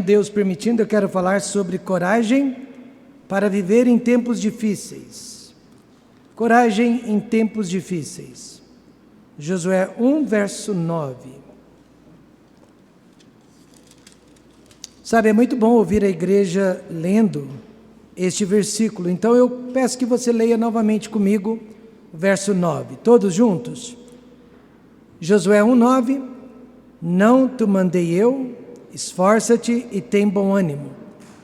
Deus permitindo, eu quero falar sobre coragem para viver em tempos difíceis. Coragem em tempos difíceis. Josué 1, verso 9. Sabe, é muito bom ouvir a igreja lendo este versículo. Então eu peço que você leia novamente comigo o verso 9. Todos juntos? Josué 1, 9. Não te mandei eu? Esforça-te e tem bom ânimo.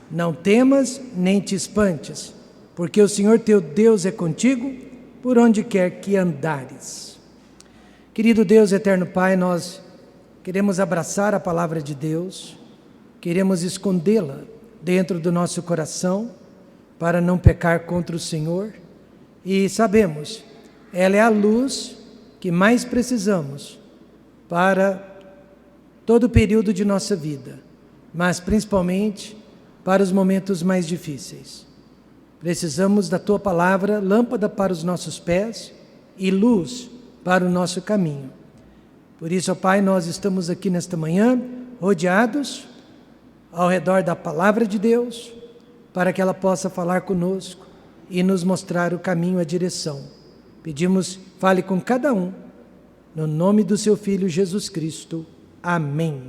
Não temas nem te espantes, porque o Senhor teu Deus é contigo por onde quer que andares. Querido Deus, eterno Pai, nós queremos abraçar a palavra de Deus, queremos escondê-la dentro do nosso coração para não pecar contra o Senhor, e sabemos, ela é a luz que mais precisamos para todo o período de nossa vida, mas principalmente para os momentos mais difíceis. Precisamos da Tua palavra, lâmpada para os nossos pés e luz para o nosso caminho. Por isso, ó Pai, nós estamos aqui nesta manhã, rodeados ao redor da palavra de Deus, para que ela possa falar conosco e nos mostrar o caminho, a direção. Pedimos, fale com cada um, no nome do Seu Filho Jesus Cristo. Amém.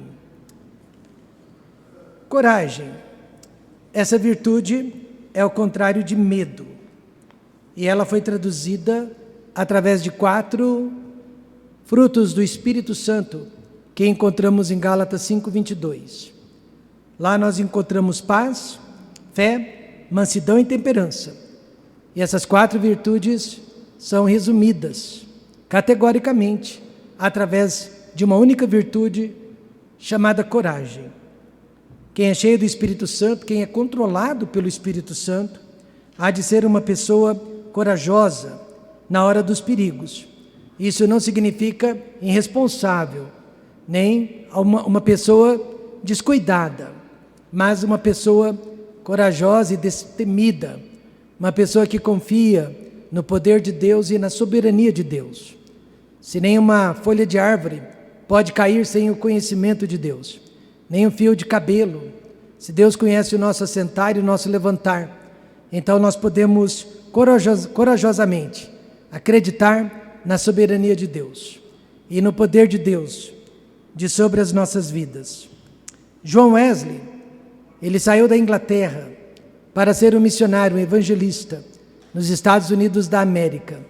Coragem. Essa virtude é o contrário de medo. E ela foi traduzida através de 4 frutos do Espírito Santo que encontramos em Gálatas 5:22. Lá nós encontramos paz, fé, mansidão e temperança. E essas 4 virtudes são resumidas categoricamente através de uma única virtude chamada coragem. Quem é cheio do Espírito Santo, quem é controlado pelo Espírito Santo, há de ser uma pessoa corajosa na hora dos perigos. Isso não significa irresponsável, nem uma pessoa descuidada, mas uma pessoa corajosa e destemida, uma pessoa que confia no poder de Deus e na soberania de Deus. Se nenhuma folha de árvore pode cair sem o conhecimento de Deus, nem um fio de cabelo. Se Deus conhece o nosso assentar e o nosso levantar, então nós podemos corajosamente acreditar na soberania de Deus e no poder de Deus de sobre as nossas vidas. John Wesley, ele saiu da Inglaterra para ser um missionário, um evangelista nos Estados Unidos da América.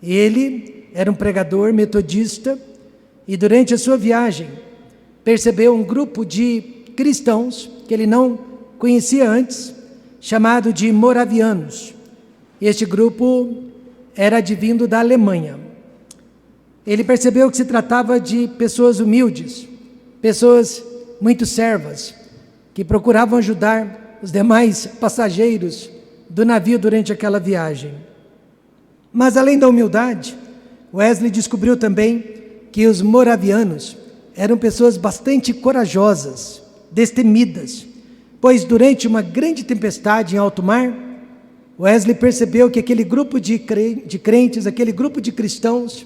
Ele era um pregador metodista e durante a sua viagem percebeu um grupo de cristãos que ele não conhecia antes, chamado de moravianos. Este grupo era advindo da Alemanha. Ele percebeu que se tratava de pessoas humildes, pessoas muito servas, que procuravam ajudar os demais passageiros do navio durante aquela viagem. Mas além da humildade, Wesley descobriu também que os moravianos eram pessoas bastante corajosas, destemidas, pois durante uma grande tempestade em alto mar, Wesley percebeu que aquele grupo de crentes, aquele grupo de cristãos,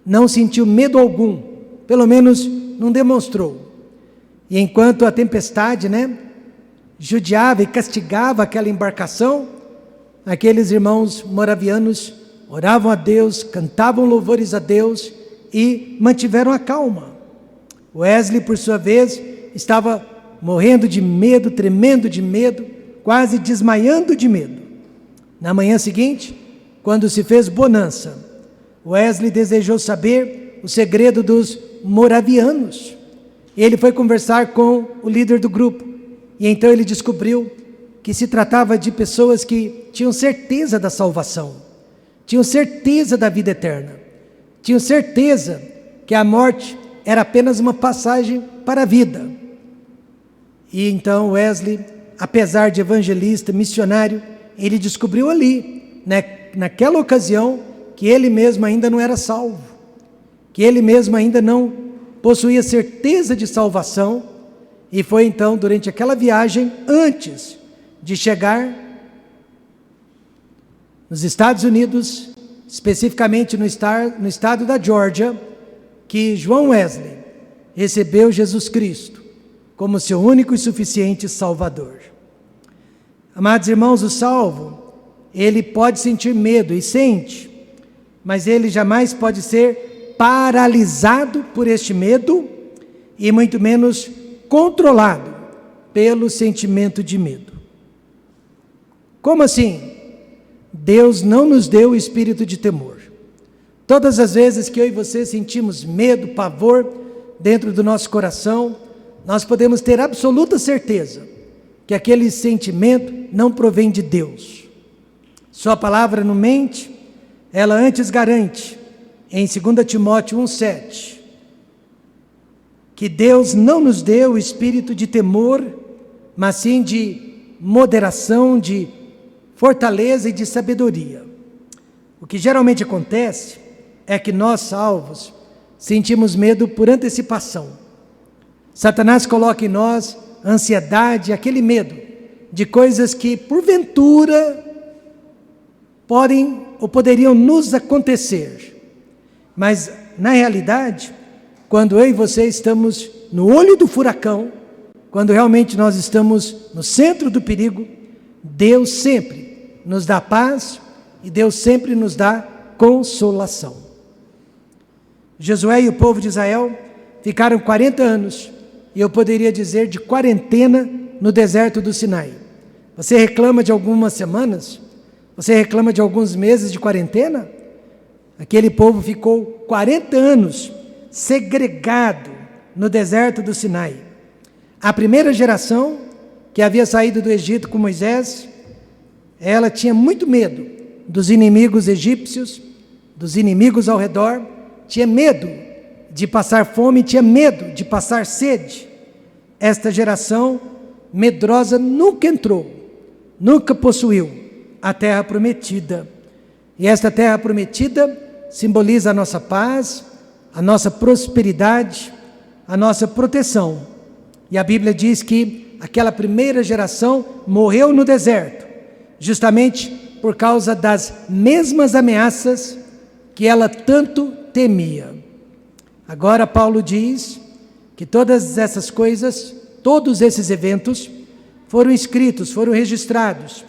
não sentiu medo algum, pelo menos não demonstrou. E enquanto a tempestade, judiava e castigava aquela embarcação, aqueles irmãos moravianos oravam a Deus, cantavam louvores a Deus e mantiveram a calma. Wesley, por sua vez, estava morrendo de medo, tremendo de medo, quase desmaiando de medo. Na manhã seguinte, quando se fez bonança, Wesley desejou saber o segredo dos moravianos. Ele foi conversar com o líder do grupo e então ele descobriu que se tratava de pessoas que tinham certeza da salvação, tinham certeza da vida eterna, tinham certeza que a morte era apenas uma passagem para a vida. E então Wesley, apesar de evangelista, missionário, ele descobriu ali, naquela ocasião, que ele mesmo ainda não era salvo, que ele mesmo ainda não possuía certeza de salvação, e foi então durante aquela viagem, antes de chegar nos Estados Unidos, especificamente no estado da Geórgia, que John Wesley recebeu Jesus Cristo como seu único e suficiente Salvador. Amados irmãos, o salvo, ele pode sentir medo e sente, mas ele jamais pode ser paralisado por este medo e muito menos controlado pelo sentimento de medo. Como assim? Deus não nos deu o espírito de temor. Todas as vezes que eu e você sentimos medo, pavor dentro do nosso coração, nós podemos ter absoluta certeza que aquele sentimento não provém de Deus. Sua palavra não mente, ela antes garante, em 2 Timóteo 1,7, que Deus não nos deu o espírito de temor, mas sim de moderação, de fortaleza e de sabedoria. O que geralmente acontece é que nós, salvos, sentimos medo por antecipação. Satanás coloca em nós ansiedade, aquele medo de coisas que, porventura, podem ou poderiam nos acontecer. Mas, na realidade, quando eu e você estamos no olho do furacão, quando realmente nós estamos no centro do perigo, Deus sempre nos dá paz e Deus sempre nos dá consolação. Josué e o povo de Israel ficaram 40 anos, e eu poderia dizer de quarentena no deserto do Sinai. Você reclama de algumas semanas? Você reclama de alguns meses de quarentena? Aquele povo ficou 40 anos segregado no deserto do Sinai. A primeira geração que havia saído do Egito com Moisés, ela tinha muito medo dos inimigos egípcios, dos inimigos ao redor, tinha medo de passar fome, tinha medo de passar sede. Esta geração medrosa nunca entrou, nunca possuiu a terra prometida. E esta terra prometida simboliza a nossa paz, a nossa prosperidade, a nossa proteção. E a Bíblia diz que aquela primeira geração morreu no deserto, justamente por causa das mesmas ameaças que ela tanto temia. Agora Paulo diz que todas essas coisas, todos esses eventos foram escritos, foram registrados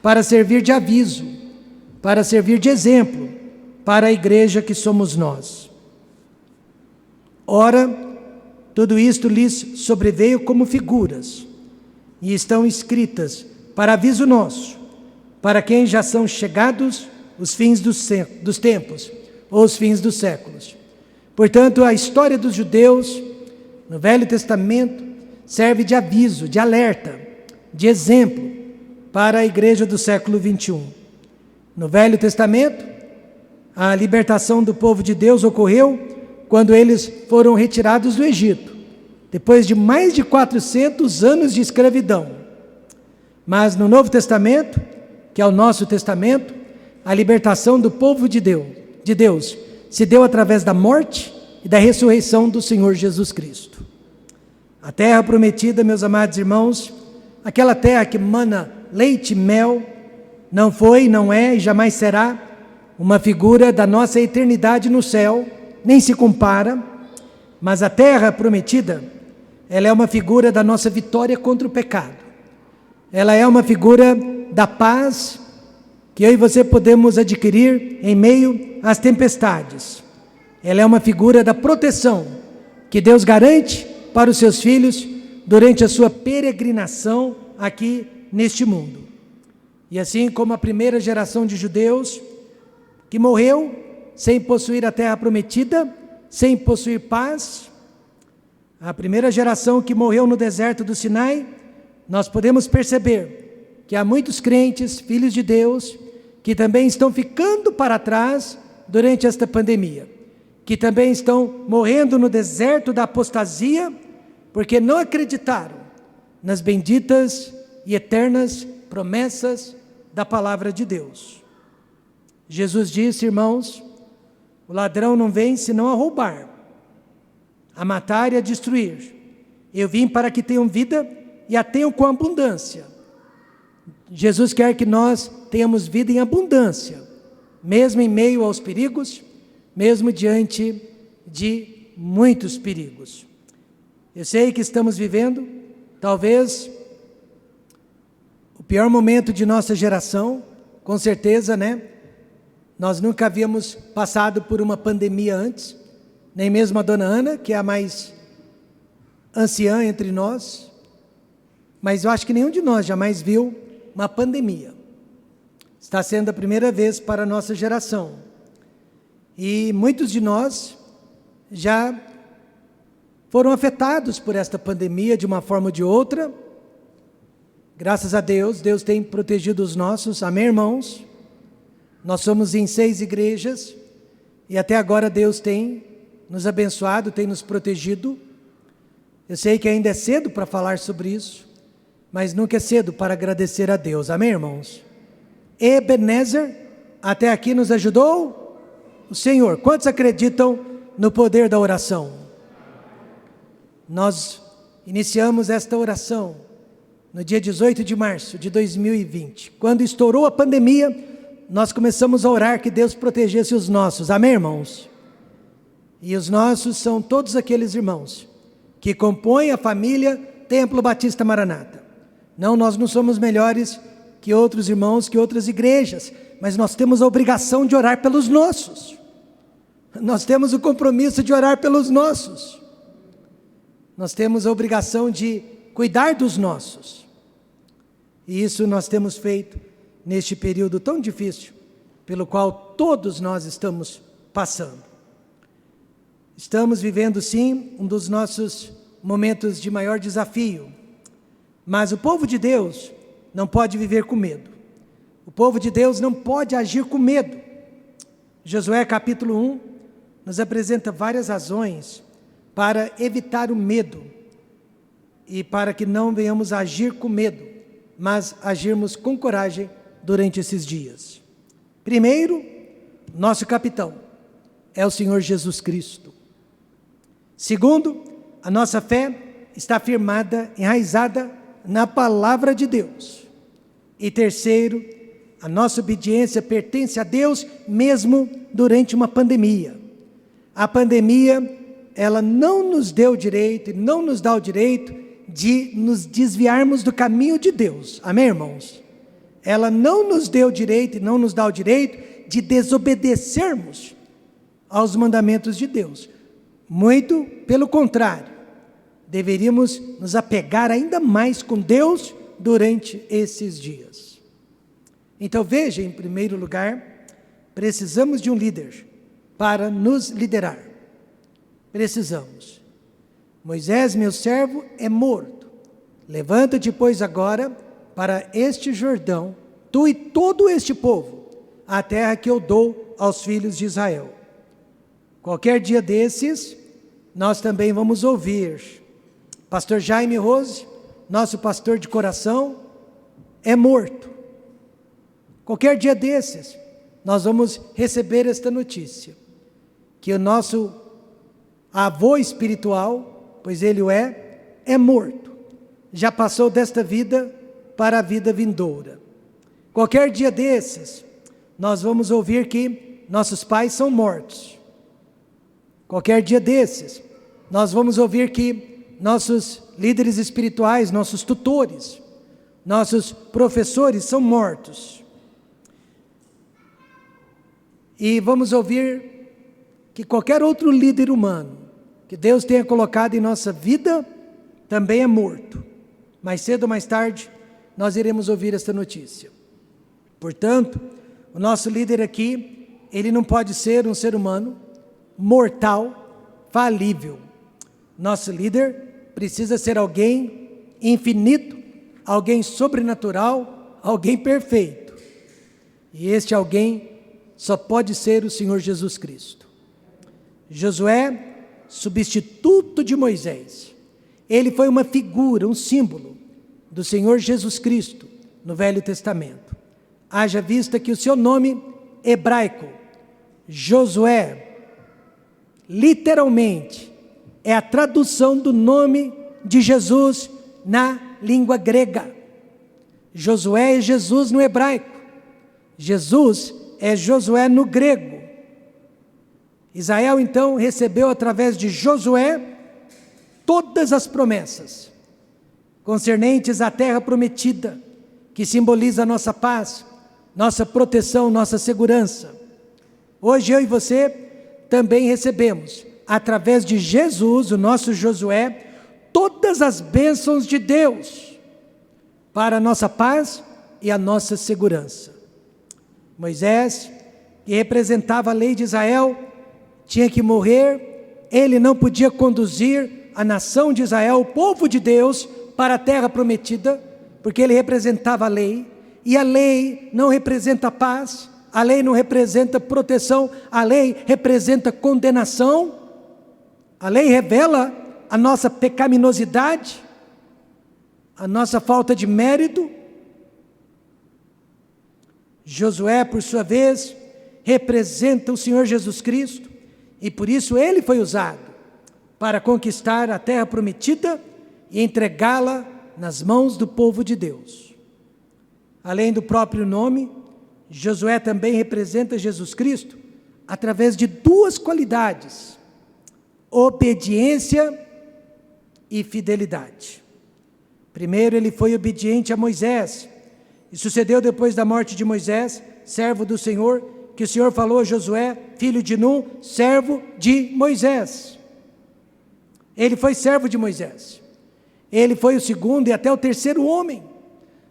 para servir de aviso, para servir de exemplo para a igreja que somos nós. Ora, tudo isto lhes sobreveio como figuras e estão escritas para aviso nosso, para quem já são chegados os fins dos tempos, ou os fins dos séculos. Portanto, a história dos judeus no Velho Testamento serve de aviso, de alerta, de exemplo para a igreja do século 21. No Velho Testamento, a libertação do povo de Deus ocorreu quando eles foram retirados do Egito, depois de mais de 400 anos de escravidão. Mas no Novo Testamento, que é o nosso testamento, a libertação do povo de Deus se deu através da morte e da ressurreição do Senhor Jesus Cristo. A terra prometida, meus amados irmãos, aquela terra que mana leite e mel, não foi, não é e jamais será uma figura da nossa eternidade no céu, nem se compara, mas a terra prometida, ela é uma figura da nossa vitória contra o pecado. Ela é uma figura da paz que eu e você podemos adquirir em meio às tempestades. Ela é uma figura da proteção que Deus garante para os seus filhos durante a sua peregrinação aqui neste mundo. E assim como a primeira geração de judeus que morreu sem possuir a terra prometida, sem possuir paz, a primeira geração que morreu no deserto do Sinai, nós podemos perceber que há muitos crentes, filhos de Deus, que também estão ficando para trás durante esta pandemia, que também estão morrendo no deserto da apostasia, porque não acreditaram nas benditas e eternas promessas da palavra de Deus. Jesus disse, irmãos, o ladrão não vem senão a roubar, a matar e a destruir. Eu vim para que tenham vida e a tenham com abundância. Jesus quer que nós tenhamos vida em abundância, mesmo em meio aos perigos, mesmo diante de muitos perigos. Eu sei que estamos vivendo, talvez, o pior momento de nossa geração, com certeza, né? Nós nunca havíamos passado por uma pandemia antes, nem mesmo a dona Ana, que é a mais anciã entre nós, mas eu acho que nenhum de nós jamais viu uma pandemia. Está sendo a primeira vez para a nossa geração. E muitos de nós já foram afetados por esta pandemia de uma forma ou de outra. Graças a Deus, Deus tem protegido os nossos. Amém, irmãos? Nós somos em 6 igrejas e até agora Deus tem nos abençoado, tem nos protegido. Eu sei que ainda é cedo para falar sobre isso, mas nunca é cedo para agradecer a Deus. Amém, irmãos? Ebenezer, até aqui nos ajudou o Senhor. Quantos acreditam no poder da oração? Nós iniciamos esta oração no dia 18 de março de 2020. Quando estourou a pandemia, nós começamos a orar que Deus protegesse os nossos. Amém, irmãos? E os nossos são todos aqueles irmãos que compõem a família Templo Batista Maranata. Não, nós não somos melhores que outros irmãos, que outras igrejas, mas nós temos a obrigação de orar pelos nossos. Nós temos o compromisso de orar pelos nossos. Nós temos a obrigação de cuidar dos nossos. E isso nós temos feito neste período tão difícil, pelo qual todos nós estamos passando. Estamos vivendo, sim, um dos nossos momentos de maior desafio. Mas o povo de Deus não pode viver com medo. O povo de Deus não pode agir com medo. Josué capítulo 1 nos apresenta várias razões para evitar o medo e para que não venhamos a agir com medo, mas agirmos com coragem durante esses dias. Primeiro, nosso capitão é o Senhor Jesus Cristo. Segundo, a nossa fé está firmada, enraizada na palavra de Deus. E terceiro, a nossa obediência pertence a Deus mesmo durante uma pandemia. A pandemia, ela não nos deu direito e não nos dá o direito de nos desviarmos do caminho de Deus. Amém, irmãos? Ela não nos deu direito e não nos dá o direito de desobedecermos aos mandamentos de Deus. Muito pelo contrário, deveríamos nos apegar ainda mais com Deus durante esses dias. Então veja, em primeiro lugar, precisamos de um líder para nos liderar. Precisamos. Moisés, meu servo, é morto. Levanta-te, pois, agora para este Jordão, tu e todo este povo, a terra que eu dou aos filhos de Israel. Qualquer dia desses, nós também vamos ouvir. Pastor Jaime Rose, nosso pastor de coração, é morto. Qualquer dia desses, nós vamos receber esta notícia, que o nosso avô espiritual, pois ele o é morto. Já passou desta vida para a vida vindoura. Qualquer dia desses, nós vamos ouvir que nossos pais são mortos. Qualquer dia desses, nós vamos ouvir que nossos líderes espirituais, nossos tutores, nossos professores são mortos. E vamos ouvir que qualquer outro líder humano que Deus tenha colocado em nossa vida também é morto. Mais cedo ou mais tarde, nós iremos ouvir esta notícia. Portanto, o nosso líder aqui, ele não pode ser um ser humano mortal, falível. Nosso líder precisa ser alguém infinito, alguém sobrenatural, alguém perfeito. E este alguém só pode ser o Senhor Jesus Cristo. Josué, substituto de Moisés, ele foi uma figura, um símbolo do Senhor Jesus Cristo no Velho Testamento. Haja vista que o seu nome hebraico, Josué, literalmente é a tradução do nome de Jesus na língua grega. Josué é Jesus no hebraico, Jesus é Josué no grego. Israel então recebeu através de Josué todas as promessas concernentes à terra prometida, que simboliza a nossa paz, nossa proteção, nossa segurança. Hoje eu e você também recebemos, através de Jesus, o nosso Josué, todas as bênçãos de Deus para a nossa paz e a nossa segurança. Moisés, que representava a lei de Israel, tinha que morrer. Ele não podia conduzir a nação de Israel, o povo de Deus, para a terra prometida, porque ele representava a lei, e a lei não representa paz, a lei não representa proteção, a lei representa condenação, a lei revela a nossa pecaminosidade, a nossa falta de mérito. Josué, por sua vez, representa o Senhor Jesus Cristo, e por isso ele foi usado para conquistar a terra prometida e entregá-la nas mãos do povo de Deus. Além do próprio nome, Josué também representa Jesus Cristo através de duas qualidades: obediência e fidelidade. Primeiro, ele foi obediente a Moisés, e sucedeu depois da morte de Moisés, servo do Senhor, que o Senhor falou a Josué, filho de Nun, servo de Moisés. Ele foi servo de Moisés. Ele foi o segundo e até o terceiro homem,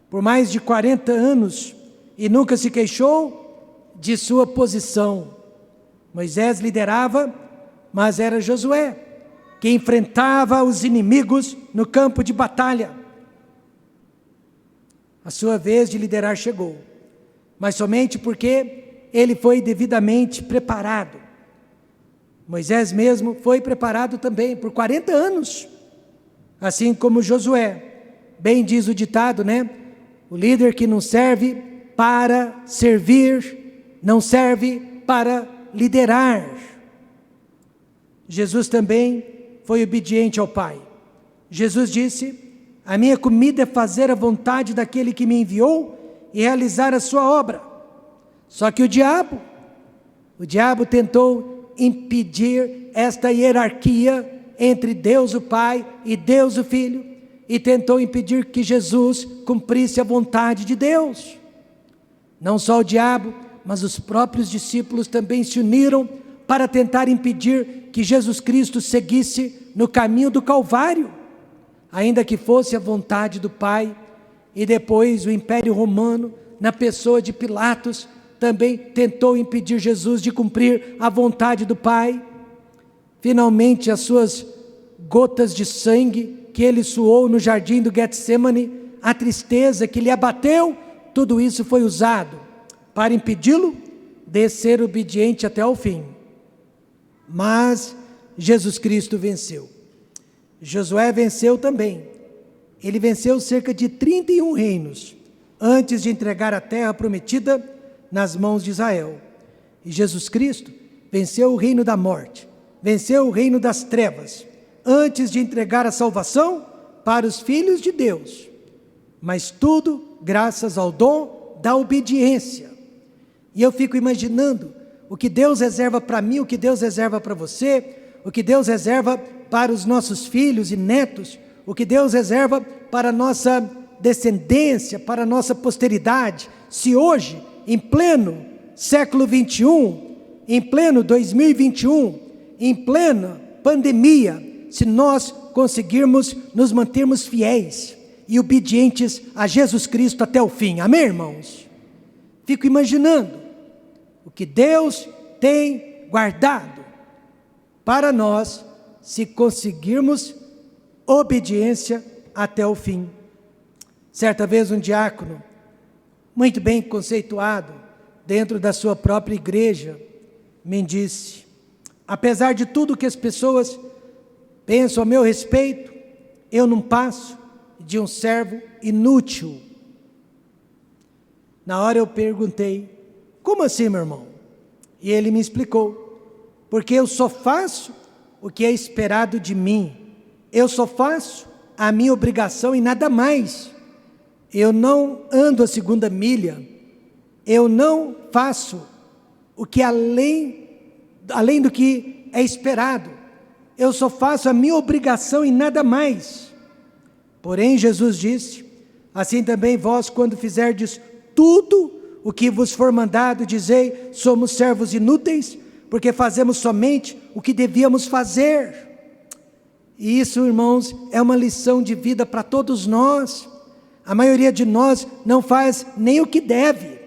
por mais de 40 anos, e nunca se queixou de sua posição. Moisés liderava, mas era Josué que enfrentava os inimigos no campo de batalha. A sua vez de liderar chegou, mas somente porque ele foi devidamente preparado. Moisés mesmo foi preparado também por 40 anos, assim como Josué. Bem diz o ditado, né? O líder que não serve para servir, não serve para liderar. Jesus também foi obediente ao Pai. Jesus disse: a minha comida é fazer a vontade daquele que me enviou e realizar a sua obra. Só que o diabo tentou impedir esta hierarquia entre Deus o Pai e Deus o Filho, e tentou impedir que Jesus cumprisse a vontade de Deus. Não só o diabo, mas os próprios discípulos também se uniram para tentar impedir que Jesus Cristo seguisse no caminho do Calvário, ainda que fosse a vontade do Pai. E depois o Império Romano, na pessoa de Pilatos, também tentou impedir Jesus de cumprir a vontade do Pai. Finalmente, as suas gotas de sangue que ele suou no jardim do Getsemane, a tristeza que lhe abateu, tudo isso foi usado para impedi-lo de ser obediente até o fim. Mas Jesus Cristo venceu. Josué venceu também. Ele venceu cerca de 31 reinos antes de entregar a terra prometida nas mãos de Israel. E Jesus Cristo venceu o reino da morte, venceu o reino das trevas, antes de entregar a salvação para os filhos de Deus. Mas tudo graças ao dom da obediência. E eu fico imaginando o que Deus reserva para mim, o que Deus reserva para você, o que Deus reserva para os nossos filhos e netos, o que Deus reserva para a nossa descendência, para a nossa posteridade. Se hoje, em pleno século 21, em pleno 2021, em plena pandemia, se nós conseguirmos nos mantermos fiéis e obedientes a Jesus Cristo até o fim. Amém, irmãos? Fico imaginando o que Deus tem guardado para nós, se conseguirmos obediência até o fim. Certa vez um diácono, muito bem conceituado, dentro da sua própria igreja, me disse: apesar de tudo que as pessoas pensam a meu respeito, eu não passo de um servo inútil. Na hora eu perguntei: como assim, meu irmão? E ele me explicou: porque eu só faço o que é esperado de mim, eu só faço a minha obrigação e nada mais. Eu não ando a segunda milha, eu não faço o que além do que é esperado. eu só faço a minha obrigação e nada mais. Porém, Jesus disse, assim também vós, quando fizerdes tudo o que vos for mandado, dizei, somos servos inúteis, porque fazemos somente o que devíamos fazer. E isso, irmãos, é uma lição de vida para todos nós. A maioria de nós não faz nem o que deve,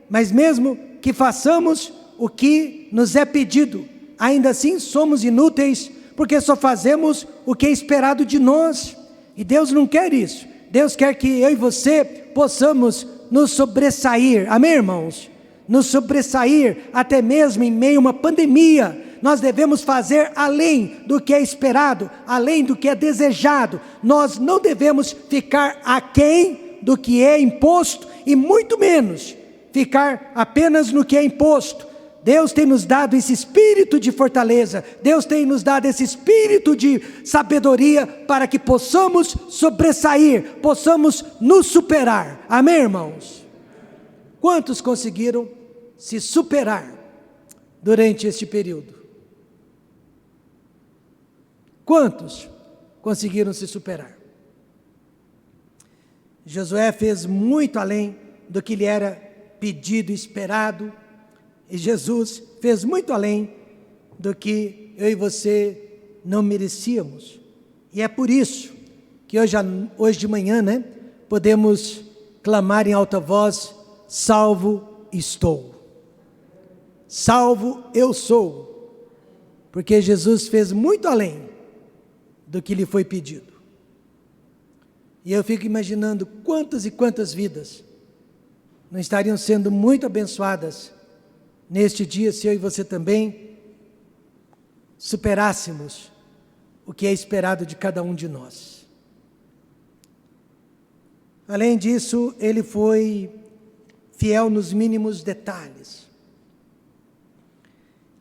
mas mesmo que façamos o que nos é pedido, ainda assim somos inúteis, porque só fazemos o que é esperado de nós. E Deus não quer isso. Deus quer que eu e você possamos nos sobressair, amém, irmãos? Nos sobressair até mesmo em meio a uma pandemia. Nós devemos fazer além do que é esperado, além do que é desejado. Nós não devemos ficar aquém do que é imposto e muito menos ficar apenas no que é imposto. Deus tem nos dado esse espírito de fortaleza, Deus tem nos dado esse espírito de sabedoria para que possamos sobressair, possamos nos superar, amém, irmãos? Quantos conseguiram se superar durante este período? Quantos conseguiram se superar? Josué fez muito além do que lhe era pedido e esperado, e Jesus fez muito além do que eu e você não merecíamos. E é por isso que hoje de manhã, podemos clamar em alta voz, salvo estou. Salvo eu sou. Porque Jesus fez muito além do que lhe foi pedido. E eu fico imaginando quantas e quantas vidas não estariam sendo muito abençoadas neste dia, se eu e você também superássemos o que é esperado de cada um de nós. Além disso, ele foi fiel nos mínimos detalhes.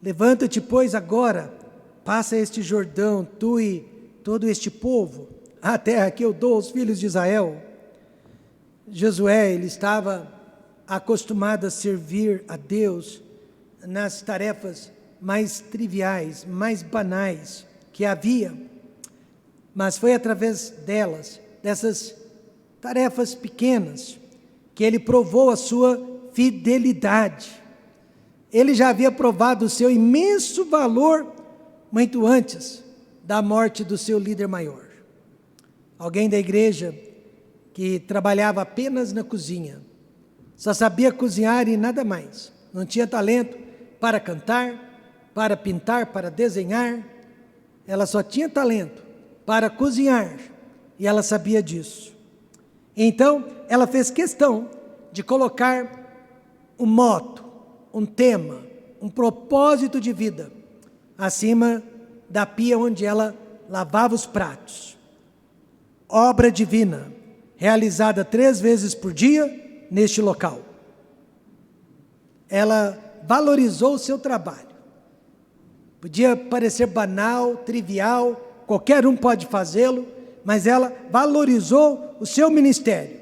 Levanta-te, pois, agora, passa este Jordão, tu e todo este povo, a terra que eu dou aos filhos de Israel. Josué, ele estava acostumado a servir a Deus nas tarefas mais triviais, mais banais que havia, mas foi através delas, dessas tarefas pequenas, que ele provou a sua fidelidade. Ele já havia provado o seu imenso valor muito antes da morte do seu líder maior. Alguém da igreja que trabalhava apenas na cozinha, só sabia cozinhar e nada mais, não tinha talento para cantar, para pintar, para desenhar, ela só tinha talento para cozinhar, e ela sabia disso. Então, ela fez questão de colocar um moto, um tema, um propósito de vida, acima da pia onde ela lavava os pratos. Obra divina, realizada 3 vezes por dia neste local. Ela valorizou o seu trabalho. Podia parecer banal, trivial, qualquer um pode fazê-lo, mas ela valorizou o seu ministério.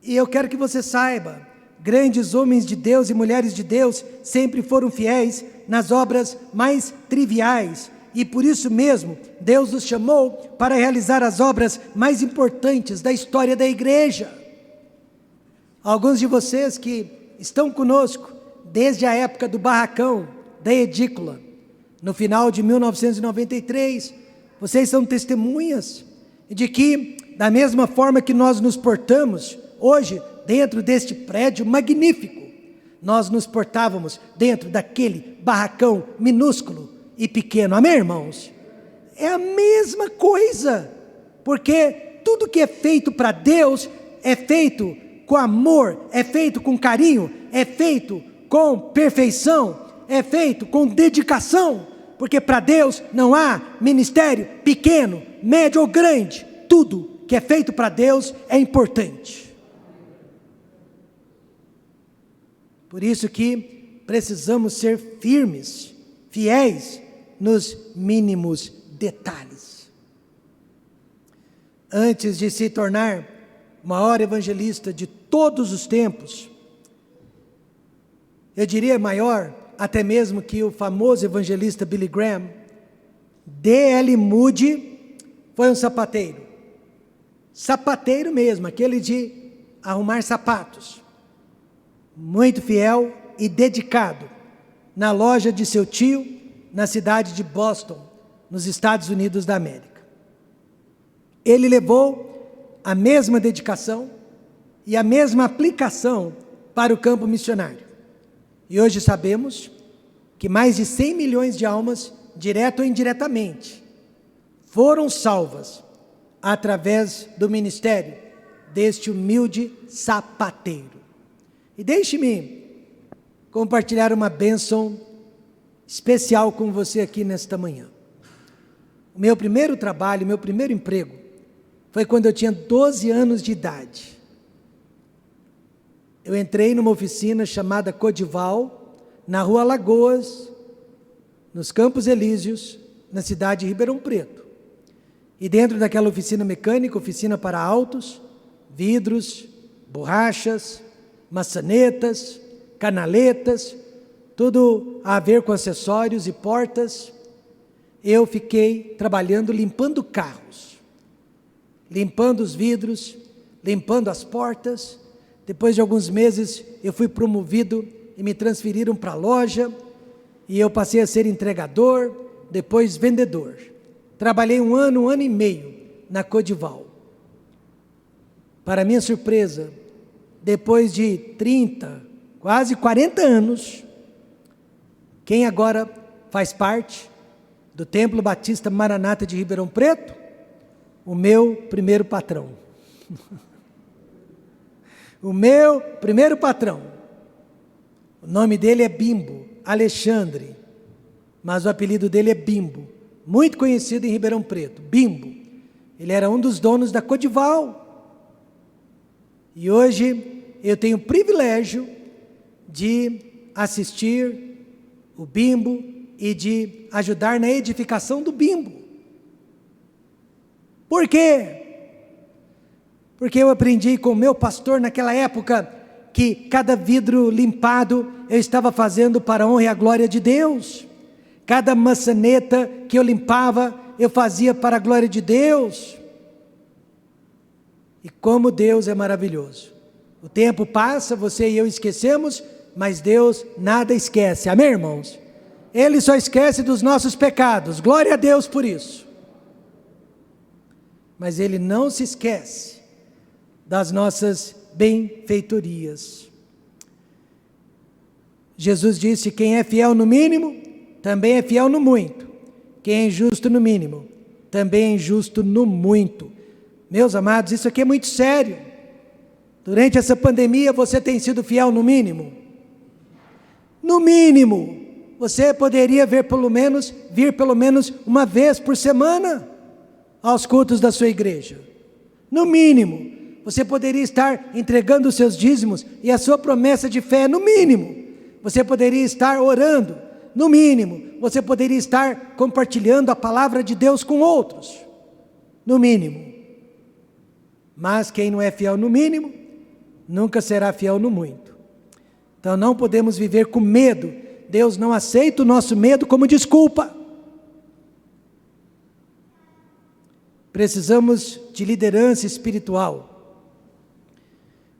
E eu quero que você saiba, grandes homens de Deus e mulheres de Deus sempre foram fiéis nas obras mais triviais, e por isso mesmo Deus os chamou para realizar as obras mais importantes da história da igreja. Alguns de vocês que estão conosco desde a época do barracão, da edícula, no final de 1993, vocês são testemunhas de que, da mesma forma que nós nos portamos hoje dentro deste prédio magnífico, nós nos portávamos dentro daquele barracão minúsculo e pequeno, amém, irmãos? É a mesma coisa, porque tudo que é feito para Deus é feito com amor, é feito com carinho, é feito com perfeição, é feito com dedicação, porque para Deus não há ministério pequeno, médio ou grande, tudo que é feito para Deus é importante. Por isso que precisamos ser firmes, fiéis nos mínimos detalhes. Antes de se tornar o maior evangelista de todos os tempos, eu diria maior até mesmo que o famoso evangelista Billy Graham, D.L. Moody foi um sapateiro. Sapateiro mesmo, aquele de arrumar sapatos. Muito fiel e dedicado na loja de seu tio, na cidade de Boston, nos Estados Unidos da América. Ele levou a mesma dedicação e a mesma aplicação para o campo missionário. E hoje sabemos que mais de 100 milhões de almas, direto ou indiretamente, foram salvas através do ministério deste humilde sapateiro. E deixe-me compartilhar uma bênção especial com você aqui nesta manhã. O meu primeiro trabalho, meu primeiro emprego, foi quando eu tinha 12 anos de idade. Eu entrei numa oficina chamada Codival, na Rua Lagoas, nos Campos Elíseos, na cidade de Ribeirão Preto. E dentro daquela oficina mecânica, oficina para autos, vidros, borrachas, maçanetas, canaletas, tudo a ver com acessórios e portas, eu fiquei trabalhando limpando carros, limpando os vidros, limpando as portas. Depois de alguns meses eu fui promovido e me transferiram para a loja, e eu passei a ser entregador, depois vendedor. Trabalhei um ano e meio na Codival. Para minha surpresa, depois de 30, quase 40 anos, quem agora faz parte do Templo Batista Maranata de Ribeirão Preto? O meu primeiro patrão. O meu primeiro patrão. O nome dele é Bimbo, Alexandre, mas o apelido dele é Bimbo, muito conhecido em Ribeirão Preto, Bimbo. Ele era um dos donos da Codival. E hoje eu tenho o privilégio de assistir o Bimbo e de ajudar na edificação do Bimbo. Por quê? Porque eu aprendi com o meu pastor naquela época que cada vidro limpado eu estava fazendo para a honra e a glória de Deus. Cada maçaneta que eu limpava, eu fazia para a glória de Deus. E como Deus é maravilhoso. O tempo passa, você e eu esquecemos, mas Deus nada esquece. Amém, irmãos? Ele só esquece dos nossos pecados. Glória a Deus por isso. Mas Ele não se esquece das nossas benfeitorias. Jesus disse: quem é fiel no mínimo, também é fiel no muito. Quem é injusto no mínimo, também é injusto no muito. Meus amados, isso aqui é muito sério. Durante essa pandemia, você tem sido fiel no mínimo? No mínimo, você poderia vir pelo menos uma vez por semana aos cultos da sua igreja. No mínimo, você poderia estar entregando os seus dízimos e a sua promessa de fé, no mínimo. Você poderia estar orando, no mínimo. Você poderia estar compartilhando a palavra de Deus com outros, no mínimo. Mas quem não é fiel no mínimo, nunca será fiel no muito. Então não podemos viver com medo. Deus não aceita o nosso medo como desculpa. Precisamos de liderança espiritual.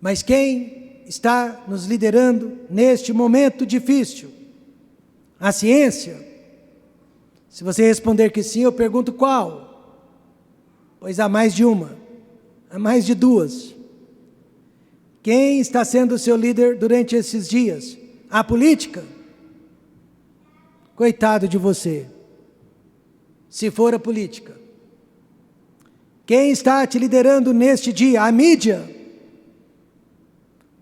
Mas quem está nos liderando neste momento difícil? A ciência? Se você responder que sim, eu pergunto qual? Pois há mais de uma, há mais de duas. Quem está sendo o seu líder durante esses dias? A política? Coitado de você, se for a política. Quem está te liderando neste dia? A mídia?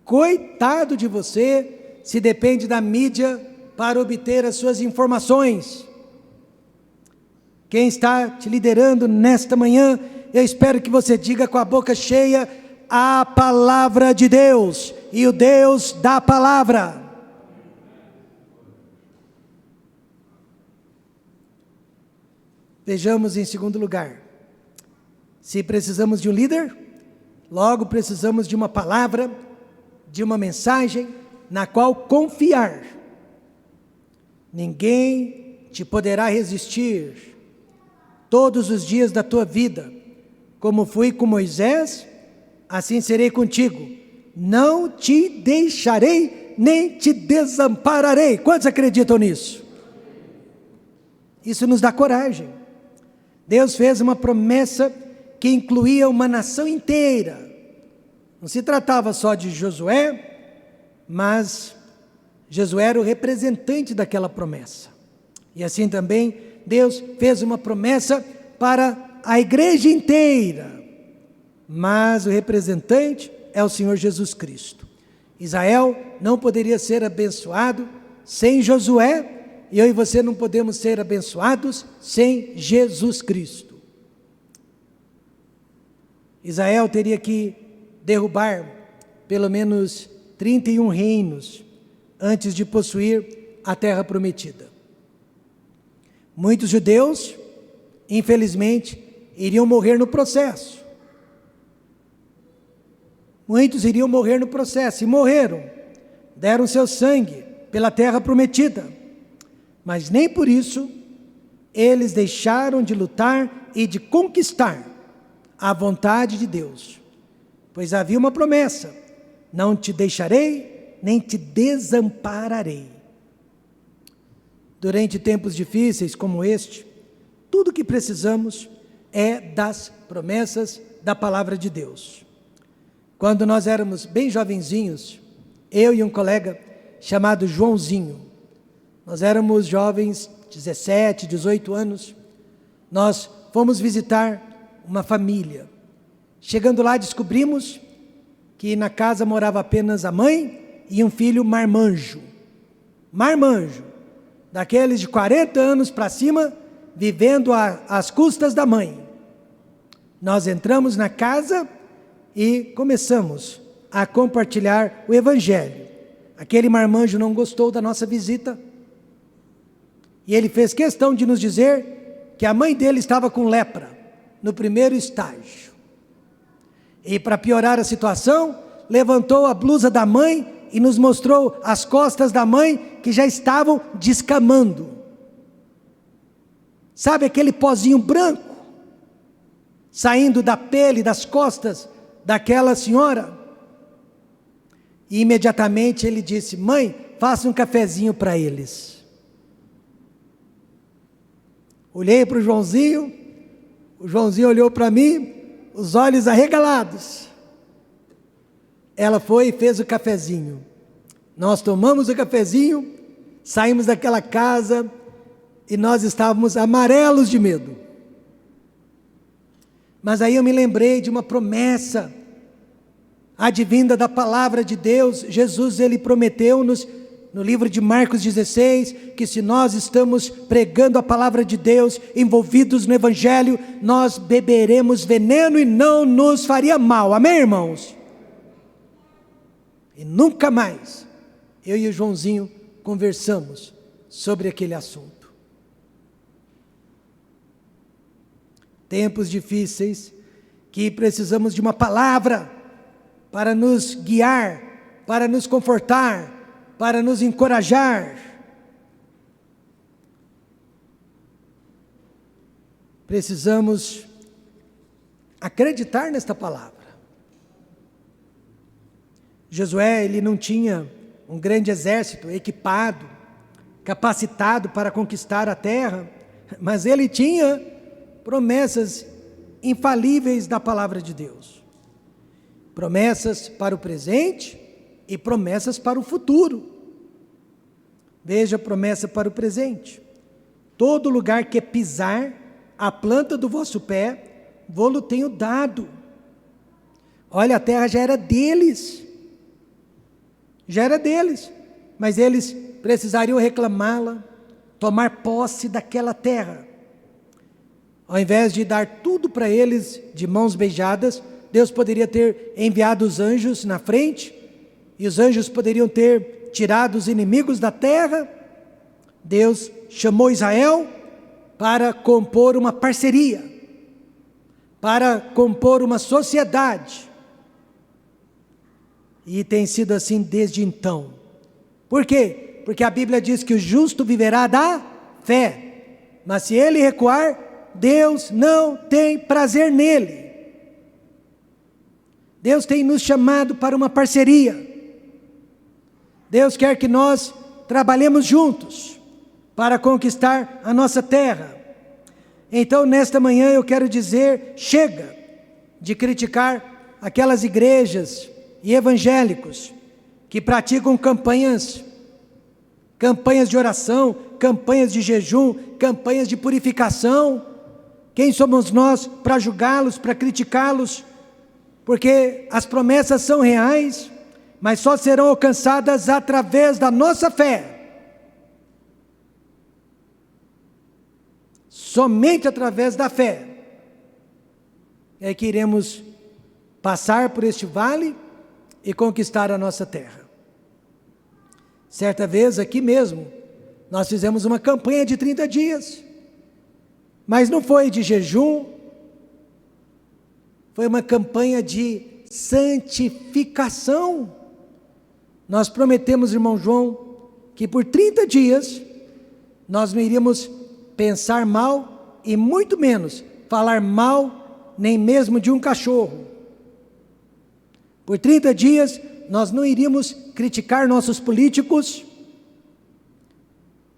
Coitado de você, se depende da mídia para obter as suas informações. Quem está te liderando nesta manhã, eu espero que você diga com a boca cheia: a palavra de Deus e o Deus da palavra. Vejamos em segundo lugar, se precisamos de um líder, logo precisamos de uma palavra, de uma mensagem na qual confiar. ninguém te poderá resistir todos os dias da tua vida. Como fui com Moisés, assim serei contigo. Não te deixarei, nem te desampararei. Quantos acreditam nisso? Isso nos dá coragem. Deus fez uma promessa que incluía uma nação inteira. Não se tratava só de Josué, mas Josué era o representante daquela promessa. E assim também Deus fez uma promessa para a igreja inteira, mas o representante é o Senhor Jesus Cristo. Israel não poderia ser abençoado sem Josué, e eu e você não podemos ser abençoados sem Jesus Cristo. Israel teria que derrubar pelo menos 31 reinos antes de possuir a terra prometida. Muitos judeus, infelizmente, iriam morrer no processo. Muitos iriam morrer no processo, e morreram, deram seu sangue pela terra prometida, mas nem por isso eles deixaram de lutar e de conquistar a vontade de Deus, pois havia uma promessa: não te deixarei, nem te desampararei. Durante tempos difíceis como este, tudo o que precisamos é das promessas da palavra de Deus. Quando nós éramos bem jovenzinhos, eu e um colega chamado Joãozinho, nós éramos jovens, 17, 18 anos, nós fomos visitar uma família. Chegando lá, descobrimos que na casa morava apenas a mãe e um filho marmanjo, daqueles de 40 anos para cima, vivendo às custas da mãe. Nós entramos na casa e começamos a compartilhar o evangelho. Aquele marmanjo não gostou da nossa visita, e ele fez questão de nos dizer que a mãe dele estava com lepra, no primeiro estágio. E para piorar a situação, levantou a blusa da mãe e nos mostrou as costas da mãe, que já estavam descamando. Sabe aquele pozinho branco saindo da pele, das costas daquela senhora? E imediatamente ele disse: mãe, faça um cafezinho para eles. Olhei para o Joãozinho olhou para mim, os olhos arregalados. Ela foi e fez o cafezinho. Nós tomamos o cafezinho, saímos daquela casa e nós estávamos amarelos de medo. Mas aí eu me lembrei de uma promessa advinda da palavra de Deus. Jesus, ele prometeu-nos no livro de Marcos 16, que se nós estamos pregando a palavra de Deus, envolvidos no evangelho, nós beberemos veneno e não nos faria mal. Amém, irmãos? E nunca mais eu e o Joãozinho conversamos sobre aquele assunto. Tempos difíceis que precisamos de uma palavra para nos guiar, para nos confortar, para nos encorajar. Precisamos acreditar nesta palavra. Josué, ele não tinha um grande exército equipado, capacitado para conquistar a terra, mas ele tinha promessas infalíveis da palavra de Deus. Promessas para o presente e promessas para o futuro. Veja a promessa para o presente: todo lugar que pisar a planta do vosso pé, vô-lo tenho dado. Olha, a terra já era deles, mas eles precisariam reclamá-la, tomar posse daquela terra. Ao invés de dar tudo para eles de mãos beijadas, Deus poderia ter enviado os anjos na frente, e os anjos poderiam ter tirado os inimigos da terra. Deus chamou Israel para compor uma parceria, para compor uma sociedade, e tem sido assim desde então. Por quê? Porque a Bíblia diz que o justo viverá da fé. Mas se ele recuar, Deus não tem prazer nele. Deus tem nos chamado para uma parceria. Deus quer que nós trabalhemos juntos para conquistar a nossa terra. Então, nesta manhã eu quero dizer, chega de criticar aquelas igrejas e evangélicos que praticam campanhas de oração, campanhas de jejum, campanhas de purificação. Quem somos nós para julgá-los, para criticá-los? Porque as promessas são reais, mas só serão alcançadas através da nossa fé. Somente através da fé é que iremos passar por este vale e conquistar a nossa terra. Certa vez aqui mesmo, nós fizemos uma campanha de 30 dias, mas não foi de jejum, foi uma campanha de santificação. Nós prometemos, irmão João, que por 30 dias nós não iríamos pensar mal e muito menos falar mal nem mesmo de um cachorro. Por 30 dias nós não iríamos criticar nossos políticos.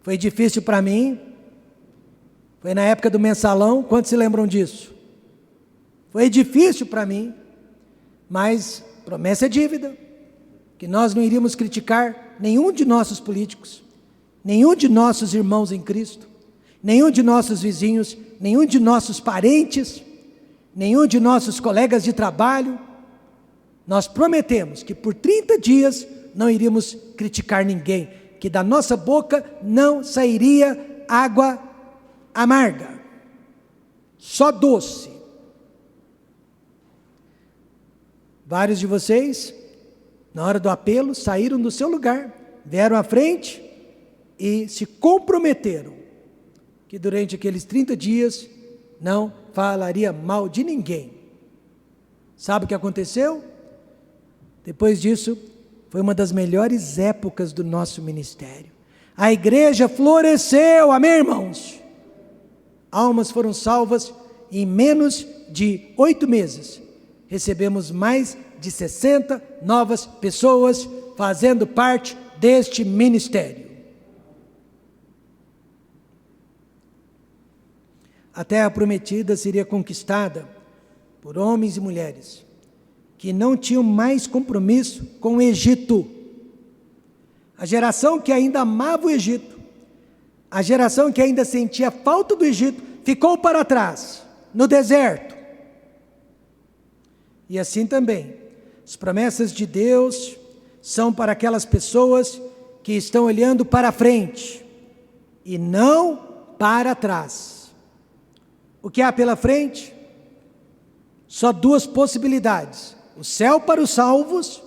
Foi difícil para mim. Foi na época do mensalão. Quantos se lembram disso? Foi difícil para mim, mas promessa é dívida, que nós não iríamos criticar nenhum de nossos políticos, nenhum de nossos irmãos em Cristo, nenhum de nossos vizinhos, nenhum de nossos parentes, nenhum de nossos colegas de trabalho. Nós prometemos que por 30 dias não iríamos criticar ninguém, que da nossa boca não sairia água amarga, só doce. Vários de vocês, na hora do apelo, saíram do seu lugar, vieram à frente e se comprometeram que durante aqueles 30 dias não falaria mal de ninguém. Sabe o que aconteceu? Depois disso, foi uma das melhores épocas do nosso ministério. A igreja floresceu, amém, irmãos? Almas foram salvas em menos de 8 meses. Recebemos mais de 60 novas pessoas fazendo parte deste ministério. A terra prometida seria conquistada por homens e mulheres que não tinham mais compromisso com o Egito. A geração que ainda amava o Egito, a geração que ainda sentia falta do Egito, ficou para trás, no deserto. E assim também, as promessas de Deus são para aquelas pessoas que estão olhando para frente e não para trás. O que há pela frente? Só 2 possibilidades: o céu para os salvos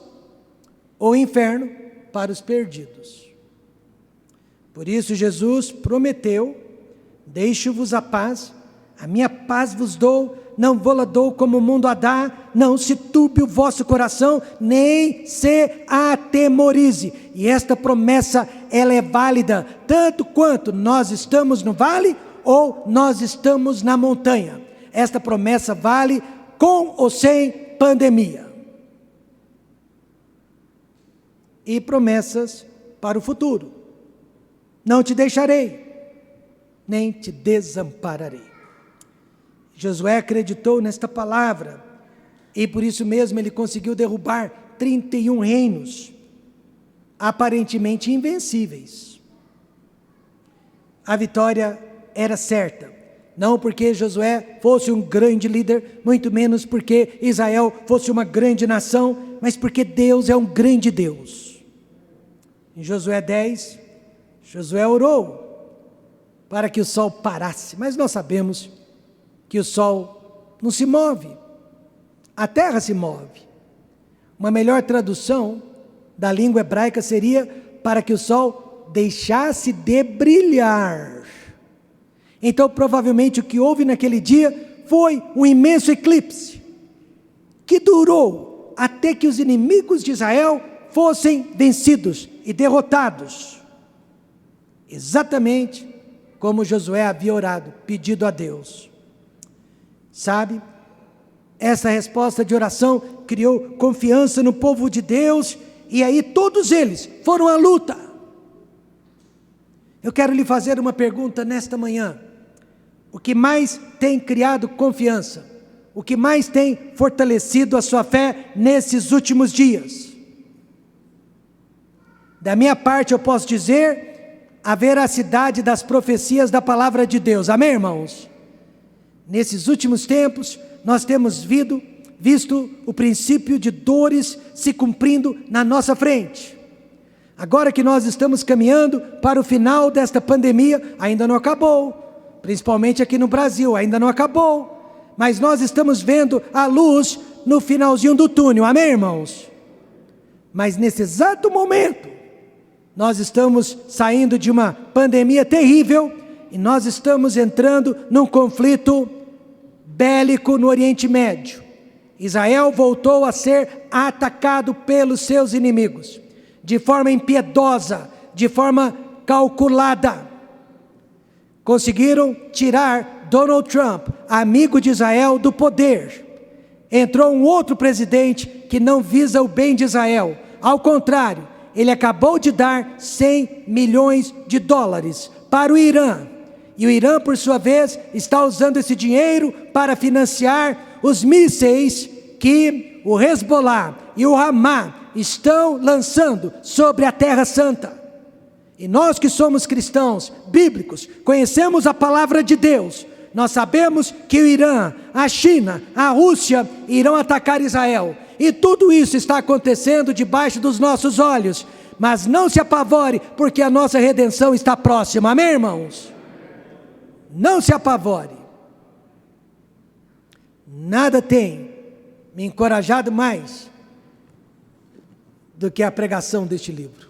ou o inferno para os perdidos. Por isso Jesus prometeu: deixo-vos a paz, a minha paz vos dou, não vou-la dou como o mundo a dá, não se turbe o vosso coração, nem se atemorize. E esta promessa, ela é válida, tanto quanto nós estamos no vale, ou nós estamos na montanha. Esta promessa vale com ou sem pandemia. E promessas para o futuro: não te deixarei, nem te desampararei. Josué acreditou nesta palavra, e por isso mesmo ele conseguiu derrubar 31 reinos, aparentemente invencíveis. A vitória era certa, não porque Josué fosse um grande líder, muito menos porque Israel fosse uma grande nação, mas porque Deus é um grande Deus. Em Josué 10, Josué orou para que o sol parasse, mas nós sabemos que o sol não se move, a terra se move. Uma melhor tradução da língua hebraica seria para que o sol deixasse de brilhar. Então provavelmente o que houve naquele dia foi um imenso eclipse, que durou até que os inimigos de Israel fossem vencidos e derrotados. exatamente como Josué havia orado, pedido a Deus. Sabe, essa resposta de oração criou confiança no povo de Deus, e aí todos eles foram à luta. Eu quero lhe fazer uma pergunta nesta manhã: o que mais tem criado confiança? O que mais tem fortalecido a sua fé nesses últimos dias? Da minha parte eu posso dizer a veracidade das profecias da palavra de Deus, amém, irmãos? Nesses últimos tempos nós temos visto o princípio de dores se cumprindo na nossa frente. Agora que nós estamos caminhando para o final desta pandemia, ainda não acabou, principalmente aqui no Brasil, ainda não acabou, mas nós estamos vendo a luz no finalzinho do túnel, amém, irmãos? Mas nesse exato momento, nós estamos saindo de uma pandemia terrível, e nós estamos entrando num conflito bélico no Oriente Médio. Israel voltou a ser atacado pelos seus inimigos, de forma impiedosa, de forma calculada. Conseguiram tirar Donald Trump, amigo de Israel, do poder. Entrou um outro presidente que não visa o bem de Israel. Ao contrário, ele acabou de dar 100 milhões de dólares para o Irã. E o Irã, por sua vez, está usando esse dinheiro para financiar os mísseis que o Hezbollah e o Hamas estão lançando sobre a Terra Santa. E nós que somos cristãos bíblicos, conhecemos a palavra de Deus, nós sabemos que o Irã, a China, a Rússia irão atacar Israel. E tudo isso está acontecendo debaixo dos nossos olhos. Mas não se apavore, porque a nossa redenção está próxima, amém, irmãos? Não se apavore. Nada tem me encorajado mais do que a pregação deste livro.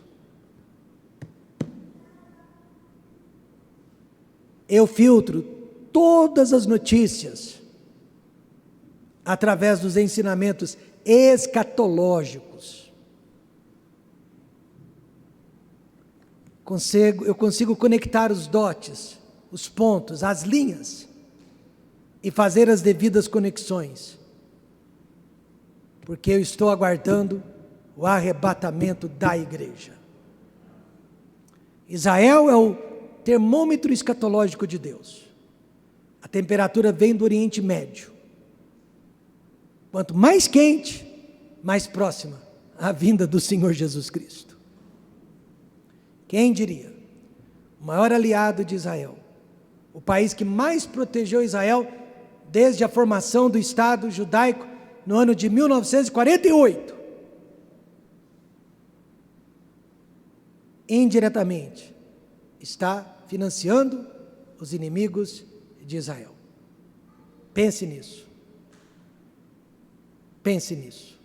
Eu filtro todas as notícias através dos ensinamentos escatológicos. Eu consigo conectar os dots, os pontos, as linhas, e fazer as devidas conexões, porque eu estou aguardando o arrebatamento da igreja. Israel é o termômetro escatológico de Deus. A temperatura vem do Oriente Médio. Quanto mais quente, mais próxima a vinda do Senhor Jesus Cristo. Quem diria? O maior aliado de Israel, o país que mais protegeu Israel desde a formação do Estado judaico no ano de 1948. Indiretamente, está financiando os inimigos de Israel. Pense nisso. Pense nisso.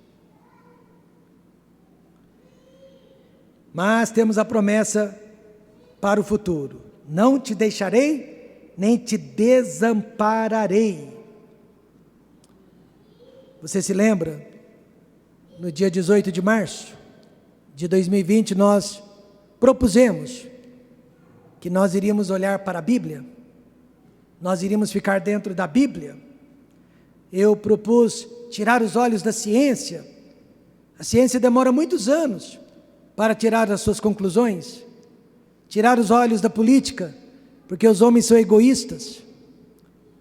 Mas temos a promessa para o futuro: não te deixarei, nem te desampararei. Você se lembra? No dia 18 de março de 2020, nós propusemos que nós iríamos olhar para a Bíblia, nós iríamos ficar dentro da Bíblia. Eu propus tirar os olhos da ciência. A ciência demora muitos anos para tirar as suas conclusões. Tirar os olhos da política, porque os homens são egoístas.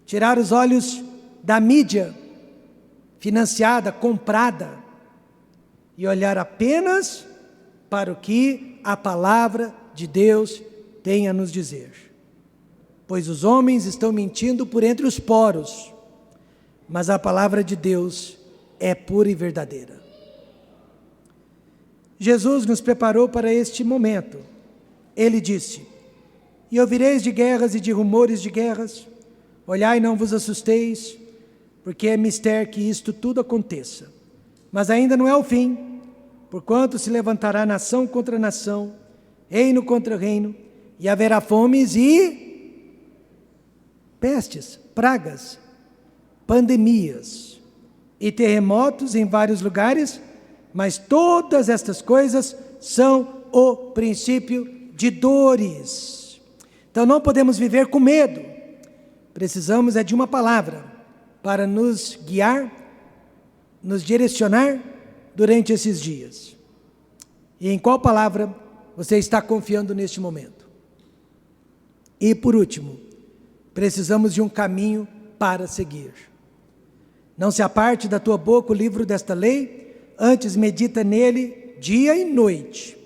Tirar os olhos da mídia, financiada, comprada, e olhar apenas para o que a palavra de Deus tem a nos dizer. Pois os homens estão mentindo por entre os poros, mas a palavra de Deus é pura e verdadeira. Jesus nos preparou para este momento. Ele disse: e ouvireis de guerras e de rumores de guerras, olhai e não vos assusteis, porque é mister que isto tudo aconteça. Mas ainda não é o fim, porquanto se levantará nação contra nação, reino contra reino, e haverá fomes e pestes, pragas, pandemias e terremotos em vários lugares, mas todas estas coisas são o princípio de dores. Então não podemos viver com medo. Precisamos de uma palavra para nos guiar, nos direcionar durante esses dias. E em qual palavra você está confiando neste momento? E por último, precisamos de um caminho para seguir. Não se aparte da tua boca o livro desta lei, antes medita nele dia e noite,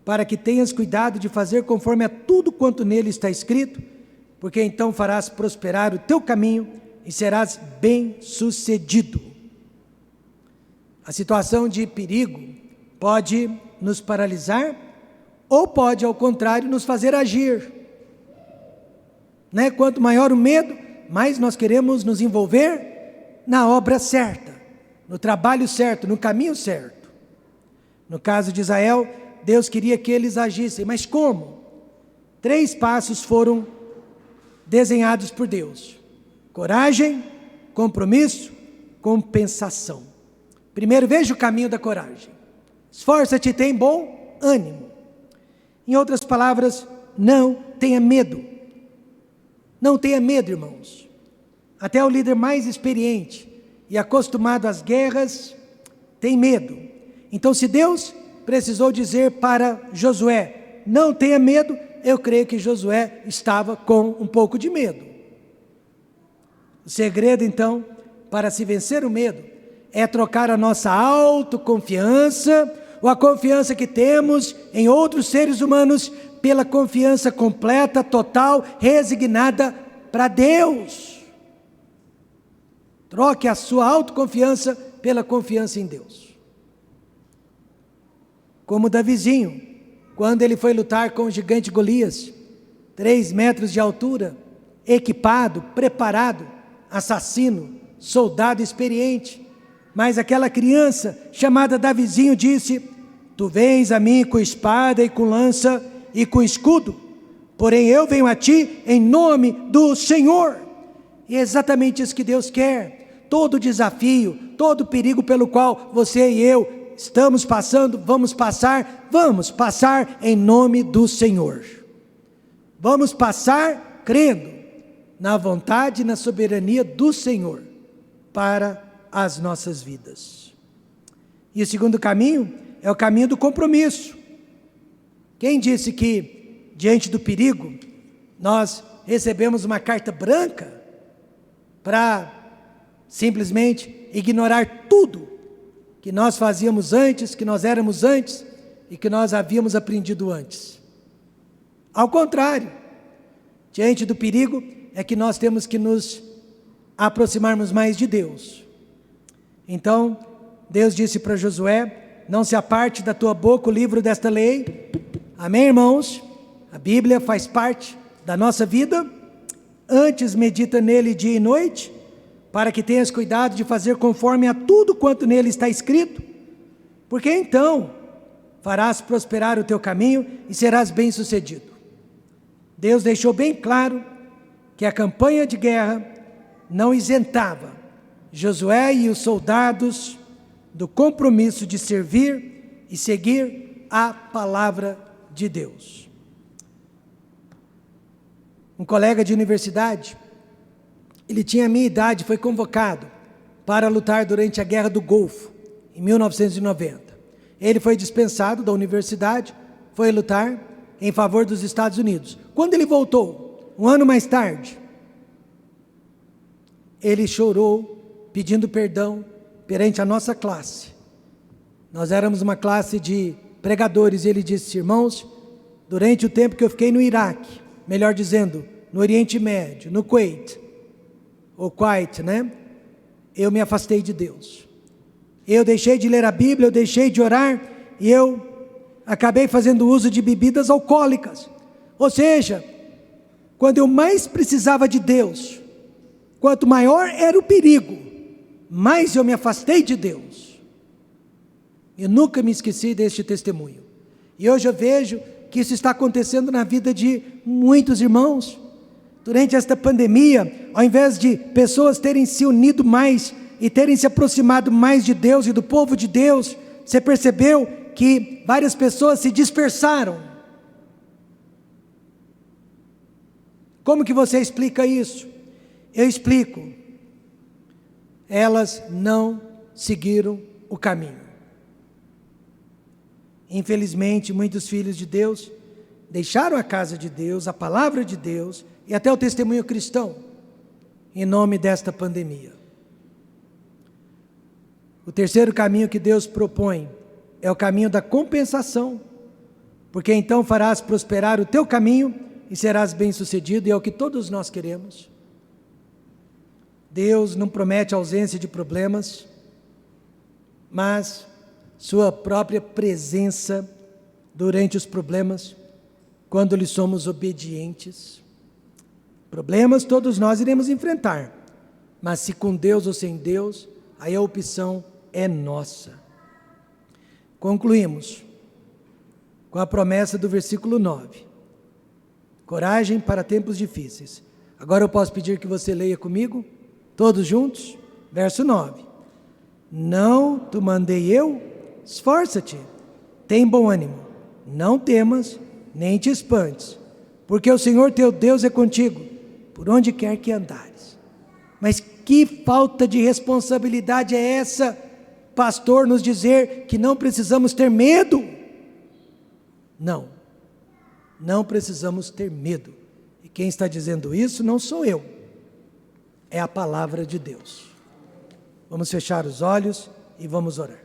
para que tenhas cuidado de fazer conforme a tudo quanto nele está escrito, porque então farás prosperar o teu caminho e serás bem-sucedido. A situação de perigo pode nos paralisar ou pode, ao contrário, nos fazer agir. Quanto maior o medo, mais nós queremos nos envolver na obra certa, no trabalho certo, no caminho certo. No caso de Israel, Deus queria que eles agissem, mas como? 3 passos foram desenhados por Deus: coragem, compromisso, compensação. Primeiro, veja o caminho da coragem. Esforça-te e tem bom ânimo. Em outras palavras, não tenha medo. Não tenha medo, irmãos. Até o líder mais experiente e acostumado às guerras tem medo. Então, se Deus precisou dizer para Josué, não tenha medo, eu creio que Josué estava com um pouco de medo. O segredo, então, para se vencer o medo, é trocar a nossa autoconfiança, ou a confiança que temos em outros seres humanos, pela confiança completa, total, resignada para Deus. Troque a sua autoconfiança pela confiança em Deus. Como Davizinho, quando ele foi lutar com o gigante Golias, 3 metros de altura, equipado, preparado, assassino, soldado experiente, mas aquela criança chamada Davizinho disse: tu vens a mim com espada e com lança e com escudo, porém eu venho a ti em nome do Senhor. E é exatamente isso que Deus quer. Todo desafio, todo perigo pelo qual você e eu estamos passando, vamos passar em nome do Senhor. Vamos passar crendo na vontade e na soberania do Senhor para as nossas vidas. E o segundo caminho é o caminho do compromisso. Quem disse que diante do perigo nós recebemos uma carta branca para simplesmente ignorar tudo que nós fazíamos antes, que nós éramos antes e que nós havíamos aprendido antes? Ao contrário, diante do perigo é que nós temos que nos aproximarmos mais de Deus. Então, Deus disse para Josué: não se aparte da tua boca o livro desta lei. Amém, irmãos? A Bíblia faz parte da nossa vida. Antes medita nele dia e noite, para que tenhas cuidado de fazer conforme a tudo quanto nele está escrito, porque então farás prosperar o teu caminho e serás bem-sucedido. Deus deixou bem claro que a campanha de guerra não isentava Josué e os soldados do compromisso de servir e seguir a palavra de Deus. Um colega de universidade, ele tinha a minha idade, foi convocado para lutar durante a Guerra do Golfo, em 1990. Ele foi dispensado da universidade, foi lutar em favor dos Estados Unidos. Quando ele voltou, um ano mais tarde, ele chorou, pedindo perdão perante a nossa classe. Nós éramos uma classe de pregadores, e ele disse: irmãos, durante o tempo que eu fiquei no Iraque, melhor dizendo, no Oriente Médio, no Kuwait, ou Kuwait, eu me afastei de Deus. Eu deixei de ler a Bíblia, eu deixei de orar, e eu acabei fazendo uso de bebidas alcoólicas. Ou seja, quando eu mais precisava de Deus, quanto maior era o perigo, mais eu me afastei de Deus. Eu nunca me esqueci deste testemunho. E hoje eu vejo que isso está acontecendo na vida de muitos irmãos. Durante esta pandemia, ao invés de pessoas terem se unido mais e terem se aproximado mais de Deus e do povo de Deus, você percebeu que várias pessoas se dispersaram. Como que você explica isso? Eu explico. Elas não seguiram o caminho. Infelizmente, muitos filhos de Deus deixaram a casa de Deus, a palavra de Deus e até o testemunho cristão, em nome desta pandemia. O terceiro caminho que Deus propõe é o caminho da compensação, porque então farás prosperar o teu caminho e serás bem-sucedido, e é o que todos nós queremos. Deus não promete ausência de problemas, mas sua própria presença durante os problemas, quando lhe somos obedientes. Problemas todos nós iremos enfrentar, mas se com Deus ou sem Deus, aí a opção é nossa. Concluímos com a promessa do versículo 9. Coragem para tempos difíceis. Agora eu posso pedir que você leia comigo, todos juntos? Verso 9. Não te mandei eu? Esforça-te, tem bom ânimo, não temas, nem te espantes, porque o Senhor teu Deus é contigo, por onde quer que andares. Mas que falta de responsabilidade é essa, pastor, nos dizer que não precisamos ter medo? Não precisamos ter medo. E quem está dizendo isso não sou eu, é a palavra de Deus. Vamos fechar os olhos e vamos orar.